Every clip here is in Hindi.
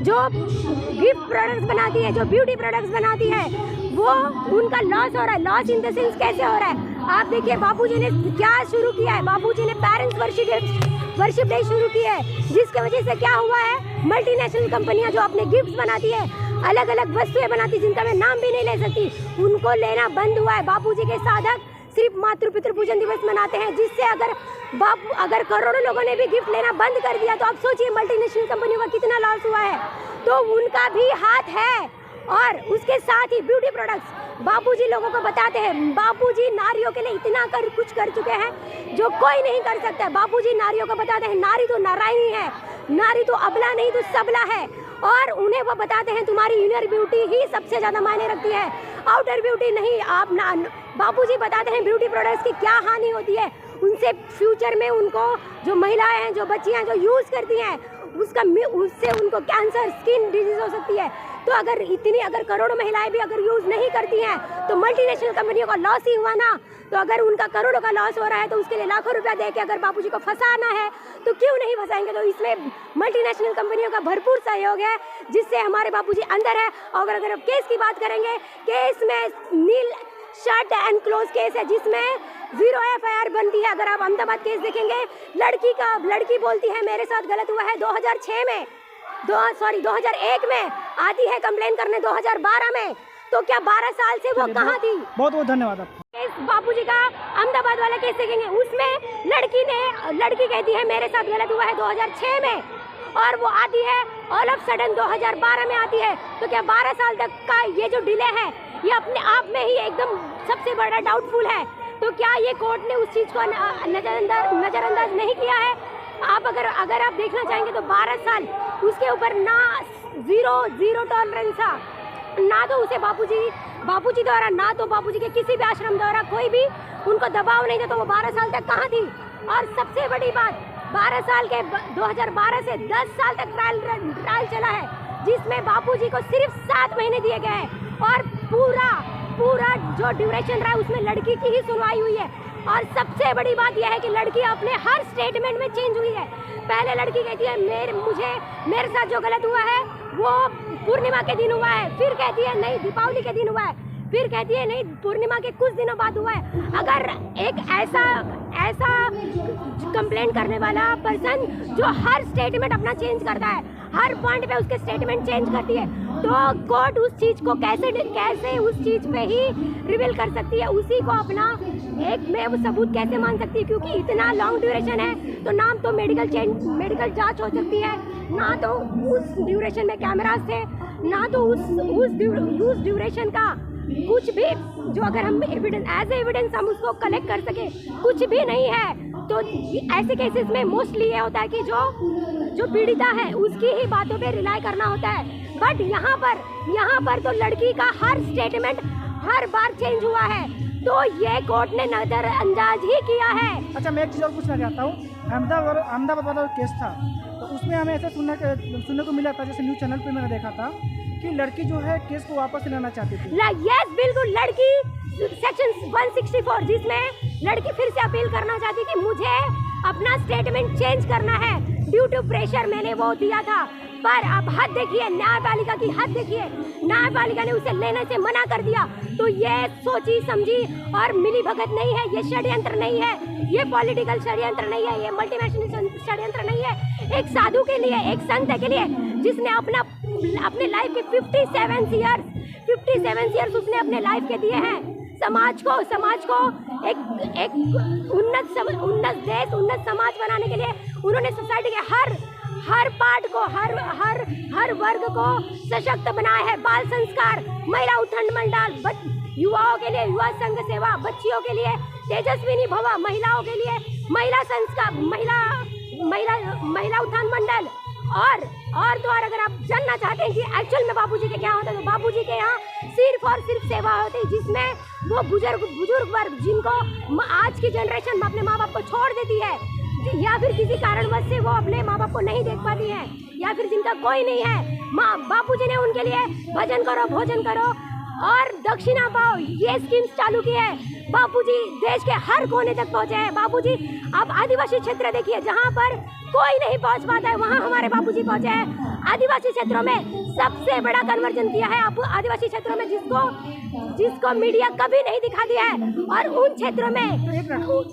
जो गिफ्ट प्रोडक्ट्स बनाती है, जो ब्यूटी प्रोडक्ट्स बनाती है, वो उनका लॉस हो रहा है। लॉस इन द सेंस कैसे हो रहा है? आप देखिए बापूजी ने क्या शुरू किया है। बापूजी ने पेरेंट्स वर्शिप डे शुरू की है, जिसकी वजह से क्या हुआ है, मल्टीनेशनल कंपनियां जो अपने गिफ्ट्स बनाती है, अलग अलग वस्तुएं बनाती है, जिनका मैं नाम भी नहीं ले सकती, उनको लेना बंद हुआ है। बापूजी के साधक सिर्फ मातृ पितृ पूजन दिवस मनाते हैं, जिससे अगर करोड़ों लोगों ने भी गिफ्ट लेना बंद कर दिया तो आप सोचिए मल्टीनेशनल कंपनियों का कितना लॉस हुआ है। तो उनका भी हाथ है। और उसके साथ ही ब्यूटी प्रोडक्ट्स, बापूजी लोगों को बताते हैं, बापूजी नारियों के लिए इतना कुछ कर चुके हैं जो कोई नहीं कर सकता है। बापूजी नारियों को बताते हैं, नारी तो नारायणी है, नारी तो अबला नहीं तो सबला है। और उन्हें वो बताते हैं तुम्हारी इनर ब्यूटी ही सबसे ज़्यादा मायने रखती है, आउटर ब्यूटी नहीं। आप बापूजी बताते हैं ब्यूटी प्रोडक्ट्स की क्या हानि होती है, उनसे फ्यूचर में उनको जो महिलाएं हैं, जो बच्चियां जो यूज़ करती हैं, उससे उनको कैंसर, स्किन डिजीज हो सकती है। तो अगर करोड़ों महिलाएं भी अगर यूज़ नहीं करती हैं तो मल्टीनेशनल कंपनियों का लॉस ही हुआ ना। तो अगर उनका करोड़ों का लॉस हो रहा है तो उसके लिए लाखों रुपया दे के अगर बापूजी को फंसाना है तो क्यों नहीं फंसाएंगे। तो इसमें मल्टीनेशनल कंपनियों का भरपूर सहयोग है, जिससे हमारे बापूजी अंदर है। और अगर आप केस की बात करेंगे, केस में नील शट एंड क्लोज केस है, जिसमें 0 FIR बनती है। अगर आप अहमदाबाद केस देखेंगे, लड़की बोलती है मेरे साथ गलत हुआ है 2006 में, 2001 में आती है कंप्लेन करने 2012 में। तो क्या 12 साल से वो कहाँ थी? बहुत बहुत धन्यवाद आपका। केस बापूजी का अहमदाबाद वाला केस देखेंगे, उसमें लड़की कहती है मेरे साथ गलत हुआ है 2006 में, और वो आती है ऑल ऑफ सडन 2012 में आती है। तो क्या 12 साल तक का ये जो डिले है, ये अपने आप में ही एकदम सबसे बड़ा डाउटफुल है। तो क्या ये कोर्ट ने उस चीज़ को नज़रअंदाज नहीं किया है? आप अगर आप देखना चाहेंगे तो 12 साल उसके ऊपर ना जीरो टॉलरेंस था, ना तो उसे बापूजी द्वारा, ना तो बापूजी के किसी भी आश्रम द्वारा कोई भी उनको दबाव नहीं था। तो वो 12 साल तक कहाँ थी? और सबसे बड़ी बात, 12 साल के 2012 से 10 साल तक ट्रायल चला है, जिसमें बापूजी को सिर्फ 7 महीने दिए गए हैं। और पूरा जो ड्यूरेशन रहा है उसमें लड़की की ही सुनवाई हुई है। और सबसे बड़ी बात यह है कि लड़की अपने हर स्टेटमेंट में चेंज हुई है। पहले लड़की कहती है मेरे साथ जो गलत हुआ है वो पूर्णिमा के दिन हुआ है, फिर कहती है नहीं दीपावली के दिन हुआ है, फिर कहती है नहीं पूर्णिमा के कुछ दिनों बाद हुआ है। अगर एक ऐसा कंप्लेंट करने वाला पर्सन जो हर स्टेटमेंट अपना चेंज करता है, हर पॉइंट पे उसके स्टेटमेंट चेंज करती है, तो कोर्ट उस चीज़ को कैसे उस चीज़ पे ही रिवील कर सकती है, उसी को अपना एक में सबूत कैसे मान सकती है? क्योंकि इतना लॉन्ग ड्यूरेशन है तो ना तो मेडिकल जांच हो सकती है, ना तो उस ड्यूरेशन में कैमरास थे, ना तो उस ड्यूरेशन का कुछ भी जो अगर हम एविडेंस हम उसको कलेक्ट कर सके, कुछ भी नहीं है। तो ऐसे केसेस में मोस्टली ये होता है कि जो पीड़िता है उसकी ही बातों पे रिलाई करना होता है। बट यहाँ पर तो लड़की का हर स्टेटमेंट हर बार चेंज हुआ है, तो ये कोर्ट ने नजरअंदाज ही किया है। अच्छा, मैं एक चीज़ और पूछना चाहता हूँ, अहमदाबाद वाला केस था तो उसमें हमें ऐसा सुनने को मिला था, जैसे न्यूज़ चैनल पे मैंने देखा था कि लड़की जो है केस को वापस लेना चाहती थी। यस बिल्कुल, लड़की सेक्शन 164 जिसमें लड़की फिर से अपील करना चाहती कि मुझे अपना स्टेटमेंट चेंज करना है, ड्यू टू प्रेशर मैंने वो दिया था। पर अब हद देखिए, न्यायपालिका की हद देखिए, न्यायपालिका ने उसे लेने से मना कर दिया। तो ये सोची समझी और मिली भगत नहीं है, ये षड्यंत्र नहीं है, ये पॉलिटिकल षड्यंत्र नहीं है, ये मल्टीनेशनल षड्यंत्र नहीं है। एक साधु के लिए, एक संत के लिए जिसने अपने लाइफ के 57 ईयर्स उसने अपने लाइफ के दिए हैं समाज को एक उन्नत देश, उन्नत समाज बनाने के लिए उन्होंने सोसाइटी के हर पार्ट को, हर वर्ग को सशक्त बनाया है। बाल संस्कार, महिला उत्थान मंडल, युवाओं के लिए युवा संघ सेवा, बच्चियों के लिए तेजस्विनी भवा, महिलाओं के लिए महिला संस्कार, महिला उत्थान मंडल। और तो और अगर आप जानना चाहते हैं कि एक्चुअल में बापूजी के क्या होता है, तो बापूजी के यहाँ सिर्फ और सिर्फ सेवा होती है, जिसमें वो बुजुर्ग वर्ग जिनको आज की जनरेशन अपने माँ बाप को छोड़ देती है, या फिर किसी कारणवश से वो अपने माँ बाप को नहीं देख पाती है, या फिर जिनका कोई नहीं है, बापूजी ने उनके लिए भजन करो, भोजन करो और दक्षिणा पाओ, ये स्कीम्स चालू की है। बापूजी देश के हर कोने तक पहुँचे हैं। बापूजी आप आदिवासी क्षेत्र देखिए, जहाँ पर कोई नहीं पहुंच पाता है, वहाँ हमारे बापूजी पहुंचे हैं। आदिवासी क्षेत्रों में सबसे बड़ा कन्वर्जन किया है आप आदिवासी क्षेत्रों में, जिसको मीडिया कभी नहीं दिखा दिया है। और उन क्षेत्रों में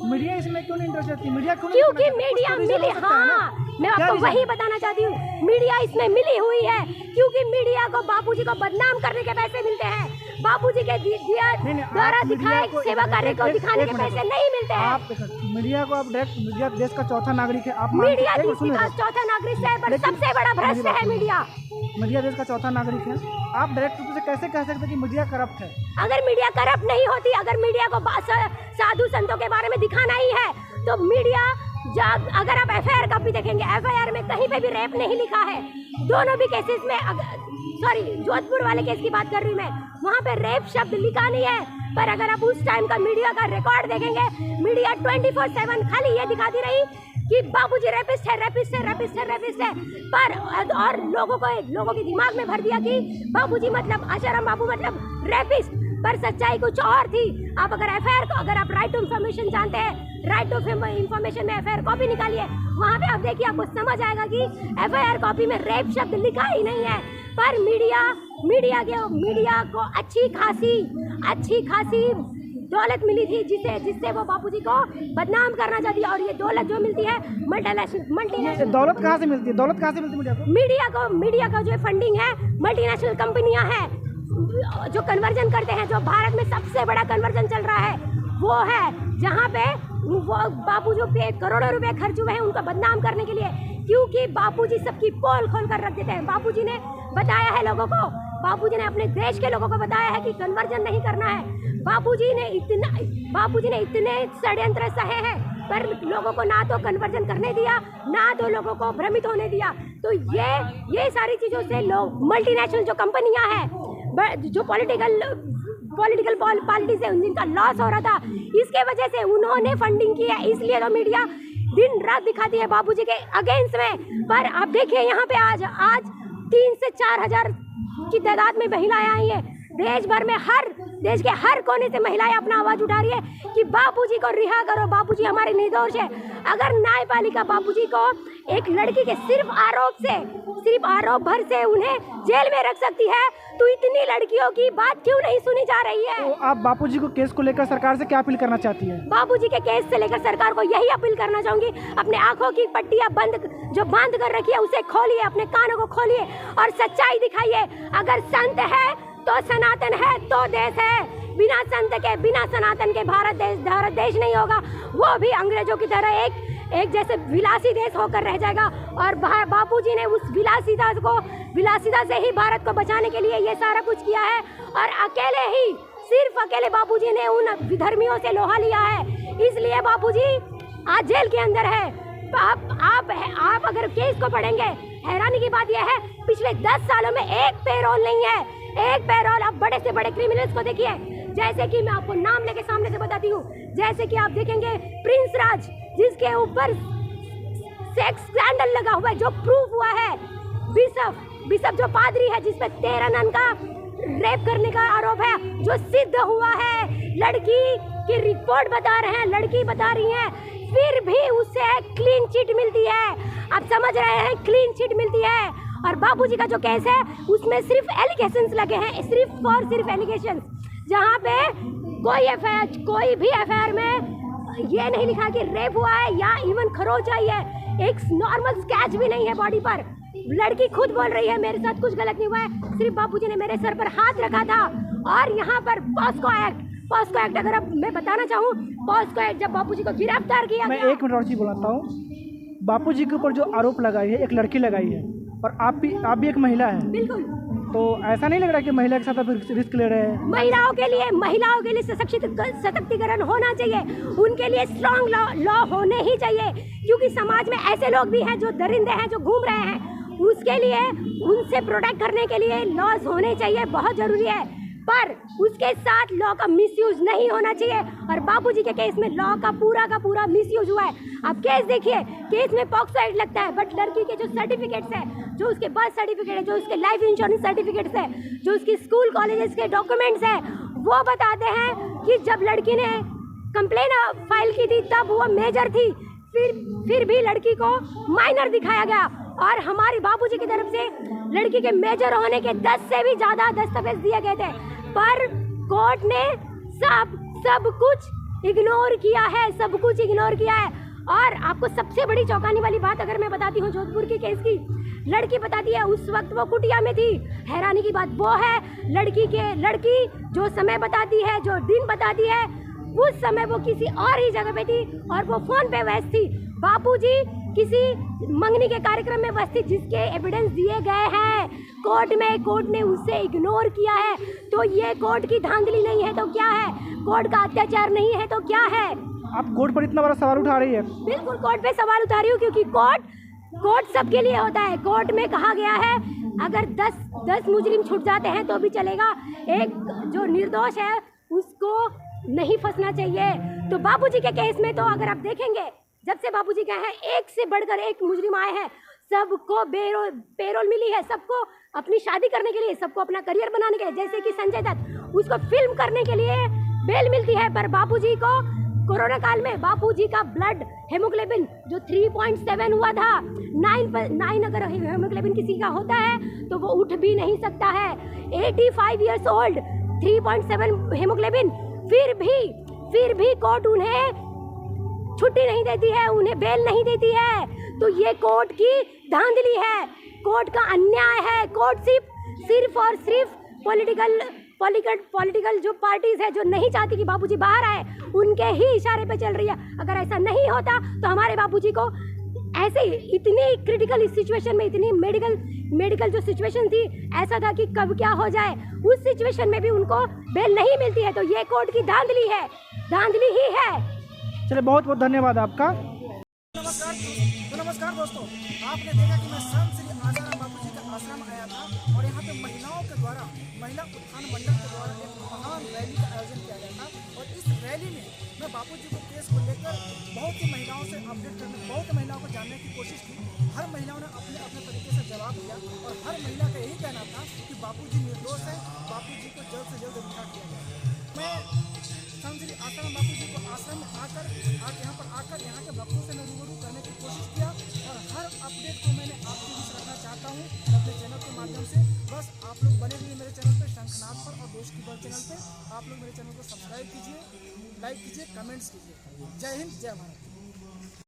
मीडिया इसमें क्यों नहीं इंटरेस्टेड थी? मीडिया क्यों? क्योंकि मीडिया मिली, हाँ मैं आपको वही बताना चाहती हूँ, मीडिया इसमें मिली हुई है क्योंकि मीडिया को बापूजी को बदनाम करने के पैसे मिलते हैं, बापूजी के द्वारा दिखाए सेवा कार्य को दिखाने के पैसे नहीं मिलते हैं। आप मीडिया को आप डायरेक्ट, मीडिया देश का चौथा नागरिक है, आप मीडिया देश का चौथा नागरिक है, पर सबसे बड़ा भ्रष्ट है मीडिया। मीडिया देश का चौथा नागरिक है, आप डायरेक्ट रूप से कैसे कह सकते हैं कि मीडिया करप्ट है? अगर मीडिया करप्ट नहीं होती, अगर मीडिया को साधु संतों के बारे में दिखाना ही है तो मीडिया, अगर आप एफआईआर कॉपी देखेंगे, एफआईआर में कहीं पे भी रेप नहीं लिखा है। दोनों भी केसेस में, सॉरी जोधपुर वाले केस की बात कर रही हूँ मैं, वहाँ पे रेप शब्द लिखा नहीं है। पर अगर आप उस टाइम का मीडिया का रिकॉर्ड देखेंगे, मीडिया 24/7 खाली ये दिखाती रही कि बाबूजी रेपिस्ट है, रेपिस्ट है, रेपिस्ट है, रेपिस्ट है। पर और लोगों के दिमाग में भर दिया कि बाबूजी मतलब आशाराम बाबू मतलब रेपिस्ट, पर सच्चाई कुछ और थी। आप अगर एफआईआर को, अगर आप राइट टू इन्फॉर्मेशन जानते हैं, राइट टू इन्फॉर्मेशन में एफआईआर कॉपी निकालिए, वहाँ पे आप देखिए आपको समझ आएगा कि एफआईआर कॉपी में रेप शब्द लिखा ही नहीं है। पर मीडिया को अच्छी खासी दौलत मिली थी जिससे वो बापूजी को बदनाम करना चाहती है। और ये दौलत जो मिलती है मल्टीनेशनल, दौलत कहाँ से मिलती है? दौलत कहाँ से मिलती है मीडिया का जो फंडिंग है, मल्टीनेशनल कंपनियां हैं जो कन्वर्जन करते हैं। जो भारत में सबसे बड़ा कन्वर्जन चल रहा है वो है जहाँ पे वो बापूजी पे करोड़ों रुपए खर्च हुए हैं उनको बदनाम करने के लिए, क्योंकि बापूजी सबकी पोल खोल कर रख देते हैं। बापूजी ने बताया है लोगों को, बापूजी ने अपने देश के लोगों को बताया है कि कन्वर्जन नहीं करना है। बापूजी ने इतने षड्यंत्र सहे हैं, पर लोगों को ना तो कन्वर्जन करने दिया, ना तो लोगों को भ्रमित होने दिया। तो ये सारी चीज़ों से लोग, मल्टीनेशनल जो कंपनियां हैं, जो पॉलिटिकल पॉलिटिक्स है, जिनका लॉस हो रहा था, इसके वजह से उन्होंने फंडिंग की है। इसलिए तो मीडिया दिन रात दिखाती है बाबूजी के अगेंस्ट में। पर आप देखिए यहाँ पे आज 3 से 4 हजार की तादाद में महिलाएं आई है। देश के हर कोने से महिलाएं अपना आवाज उठा रही है कि बापूजी को रिहा करो, बापूजी हमारे निर्दोष है। अगर न्यायपालिका बापूजी को एक लड़की के सिर्फ आरोप भर से उन्हें जेल में रख सकती है, तो इतनी लड़कियों की बात क्यों नहीं सुनी जा रही है? तो आप बापूजी को केस को लेकर सरकार से क्या अपील करना चाहती है? बापूजी के केस से लेकर सरकार को यही अपील करना चाहूंगी, अपने आंखों की पट्टियां बांध कर रखी है उसे खोलिए, अपने कानों को खोलिए और सच्चाई दिखाइए। अगर संत है तो सनातन है तो देश है, बिना संत के, बिना सनातन के भारत देश नहीं होगा। वो भी अंग्रेजों की तरह एक जैसे विलासी देश होकर रह जाएगा। और बापूजी ने उस विलासिता से ही भारत को बचाने के लिए ये सारा कुछ किया है। और सिर्फ अकेले बापूजी ने उन विधर्मियों से लोहा लिया है, इसलिए बापूजी आज जेल के अंदर है। आप अगर केस को पढ़ेंगे, हैरानी की बात यह है पिछले 10 सालों में एक पेरोल नहीं है, एक पेरोल। आप बड़े से बड़े क्रिमिनल्स को देखिए, जैसे कि मैं आपको नाम लेके सामने से बताती हूँ, जैसे कि आप देखेंगे प्रिंस राज, जिसके ऊपर सेक्स स्कैंडल लगा हुआ है, जो प्रूफ हुआ है। बिशप जो पादरी है, जिसपे 13 नन का रेप करने का आरोप है, जो सिद्ध हुआ है। लड़की की रिपोर्ट बता रहे हैं, लड़की बता रही है, फिर भी उसे क्लीन चिट मिलती है। आप समझ रहे हैं, क्लीन चिट मिलती है। और बाबूजी का जो केस है उसमें सिर्फ एलिगेशंस लगे हैं, सिर्फ एलिगेशंस, जहाँ पे कोई भी एफआईआर में ये नहीं लिखा कि रेप हुआ है या इवन खरोच आई है, एक नॉर्मल स्क्रैच भी नहीं है बॉडी पर। लड़की खुद बोल रही है मेरे साथ कुछ गलत नहीं हुआ है, सिर्फ बाबूजी ने मेरे सर पर हाथ रखा था। और यहाँ पर पॉस्को एक्ट अगर मैं बताना चाहूँ, पॉस्को एक्ट जब बाबूजी को गिरफ्तार किया, मैं 1 मिनट और चीज बोलाता हूँ। बापूजी के ऊपर जो आरोप लगाई है, एक लड़की लगाई है, और आप भी एक महिला है। बिल्कुल। तो ऐसा नहीं लग रहा कि महिला के साथ आप रिस्क ले रहे हैं? महिलाओं के लिए सशक्तिकरण होना चाहिए, उनके लिए स्ट्रॉन्ग लॉ होने ही चाहिए, क्योंकि समाज में ऐसे लोग भी हैं जो दरिंदे हैं, जो घूम रहे हैं। उसके लिए उनसे प्रोटेक्ट करने के लिए लॉज होने चाहिए, बहुत जरूरी है। पर उसके साथ लॉ का मिसयूज नहीं होना चाहिए। और बाबूजी के केस में लॉ का पूरा मिसयूज हुआ है। आप केस देखिए, केस में पॉक्सो एक्ट लगता है, बट लड़की के जो सर्टिफिकेट्स है, जो उसके बर्थ सर्टिफिकेट है, जो उसके लाइफ इंश्योरेंस सर्टिफिकेट्स है, जो उसकी स्कूल कॉलेजेस के डॉक्यूमेंट्स हैं, वो बताते हैं कि जब लड़की ने कंप्लेन फाइल की थी तब वो मेजर थी, फिर भी लड़की को माइनर दिखाया गया और हमारे बाबूजी की तरफ से लड़की के मेजर होने के 10 से भी ज़्यादा दस्तावेज दिए गए थे, पर कोर्ट ने सब कुछ इग्नोर किया है, सब कुछ इग्नोर किया है। और आपको सबसे बड़ी चौंकाने वाली बात अगर मैं बताती हूँ जोधपुर के केस की, लड़की बताती है उस वक्त वो कुटिया में थी। हैरानी की बात वो है लड़की जो समय बताती है, जो दिन बताती है, उस समय वो किसी और ही जगह पे थी और वो फोन पे व्यस्त थी। बापूजी किसी मंगनी के कार्यक्रम में व्यस्त थी जिसके एविडेंस दिए गए हैं कोर्ट ने उसे इग्नोर किया है। तो ये कोर्ट की धांधली नहीं है तो क्या है, कोर्ट का अत्याचार नहीं है तो क्या है। आप कोर्ट पर इतना बड़ा सवाल उठा रही है? बिल्कुल कोर्ट पे सवाल उठा रही हूँ क्योंकि कोर्ट सबके लिए होता है। कोर्ट में कहा गया है अगर 10 मुजरिम छूट जाते हैं तो भी चलेगा, एक जो निर्दोष है उसको नहीं फंसना चाहिए। तो बाबूजी के केस में तो अगर आप देखेंगे जब से बाबूजी का है एक से बढ़कर एक मुजरिम आए हैं, सबको पेरोल मिली है, सबको अपनी शादी करने के लिए, सबको अपना करियर बनाने के लिए। जैसे कि संजय दत्त, उसको फिल्म करने के लिए बेल मिलती है, पर बाबूजी को कोरोना काल में बापूजी का ब्लड हेमोग्लोबिन जो 3.7 हुआ था, 9 अगर हेमोग्लोबिन किसी का होता है तो वो उठ भी नहीं सकता है। 85 इयर्स ओल्ड, 3.7 हेमोग्लोबिन, फिर भी कोर्ट उन्हें छुट्टी नहीं देती है, उन्हें बेल नहीं देती है। तो ये कोर्ट की धांधली है, कोर्ट का अन्याय है। कोर्ट सिर्फ और सिर्फ पॉलिटिकल जो पार्टीज है जो नहीं चाहती कि बाबूजी बाहर आए, उनके ही इशारे पे चल रही है। अगर ऐसा नहीं होता तो हमारे बाबूजी को ऐसे इतनी क्रिटिकल सिचुएशन में, इतनी मेडिकल जो सिचुएशन थी, ऐसा था कि कब क्या हो जाए, उस सिचुएशन में भी उनको बेल नहीं मिलती है। तो ये कोर्ट की धांधली है, धांधली ही है। चलिए बहुत बहुत धन्यवाद आपका। नमस्कार दोस्तों, आपने देखा कि मैं संत श्री आसाराम बापूजी का आश्रम आया था और यहाँ पे महिलाओं के द्वारा, महिला उत्थान मंडल के द्वारा एक महान रैली का आयोजन किया गया था। और इस रैली में मैं बापूजी के केस को लेकर बहुत ही महिलाओं से अपडेट करने, बहुत महिलाओं को जानने की कोशिश की। हर महिलाओं ने अपने अपने तरीके से जवाब दिया और हर महिला का यही कहना था कि बापूजी निर्दोष है, बापूजी को जल्द से जल्द रिहा किया जाए। मैं संत श्री आसाराम बापूजी को आश्रम में आकर यहाँ के भक्तों से मैं रूबरू करने की कोशिश किया और हर अपडेट को मैंने आपके बीच रखना चाहता हूँ अपने चैनल के माध्यम से। बस आप लोग बने रहिए मेरे चैनल पे, शंखनाद पर और देश की बल चैनल पे। आप लोग मेरे चैनल को सब्सक्राइब कीजिए, लाइक कीजिए, कमेंट्स कीजिए। जय हिंद, जय भारत।